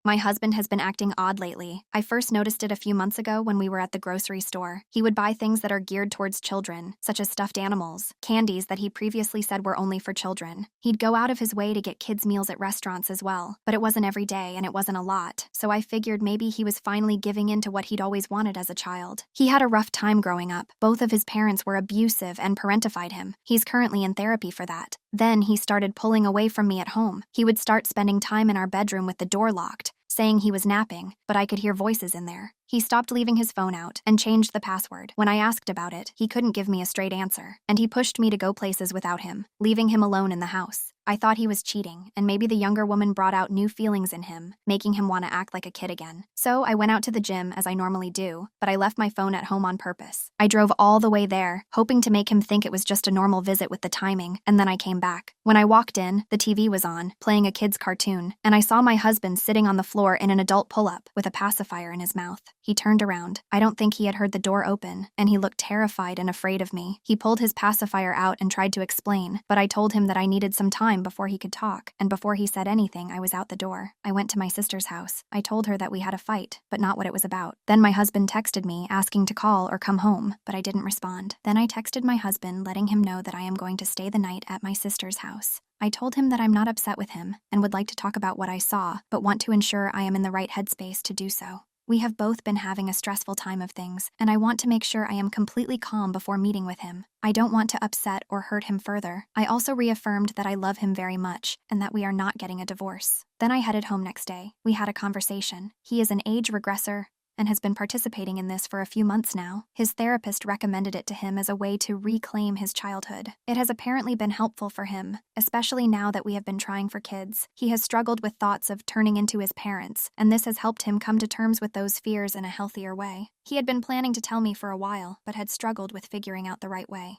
My husband has been acting odd lately. I first noticed it a few months ago when we were at the grocery store. He would buy things that are geared towards children, such as stuffed animals, candies that he previously said were only for children. He'd go out of his way to get kids' meals at restaurants as well, but it wasn't every day and it wasn't a lot, so I figured maybe he was finally giving in to what he'd always wanted as a child. He had a rough time growing up. Both of his parents were abusive and parentified him. He's currently in therapy for that. Then he started pulling away from me at home. He would start spending time in our bedroom with the door locked, saying he was napping, but I could hear voices in there. He stopped leaving his phone out and changed the password. When I asked about it, he couldn't give me a straight answer, and he pushed me to go places without him, leaving him alone in the house. I thought he was cheating, and maybe the younger woman brought out new feelings in him, making him want to act like a kid again. So I went out to the gym as I normally do, but I left my phone at home on purpose. I drove all the way there, hoping to make him think it was just a normal visit with the timing, and then I came back. When I walked in, the TV was on, playing a kid's cartoon, and I saw my husband sitting on the floor in an adult pull-up with a pacifier in his mouth. He turned around. I don't think he had heard the door open, and he looked terrified and afraid of me. He pulled his pacifier out and tried to explain, but I told him that I needed some time before he could talk, and before he said anything, I was out the door. I went to my sister's house. I told her that we had a fight, but not what it was about. Then my husband texted me asking to call or come home, but I didn't respond. Then I texted my husband letting him know that I am going to stay the night at my sister's house. I told him that I'm not upset with him and would like to talk about what I saw, but want to ensure I am in the right headspace to do so. We have both been having a stressful time of things, and I want to make sure I am completely calm before meeting with him. I don't want to upset or hurt him further. I also reaffirmed that I love him very much and that we are not getting a divorce. Then I headed home next day. We had a conversation. He is an age regressor and has been participating in this for a few months now. His therapist recommended it to him as a way to reclaim his childhood. It has apparently been helpful for him, especially now that we have been trying for kids. He has struggled with thoughts of turning into his parents, and this has helped him come to terms with those fears in a healthier way. He had been planning to tell me for a while, but had struggled with figuring out the right way.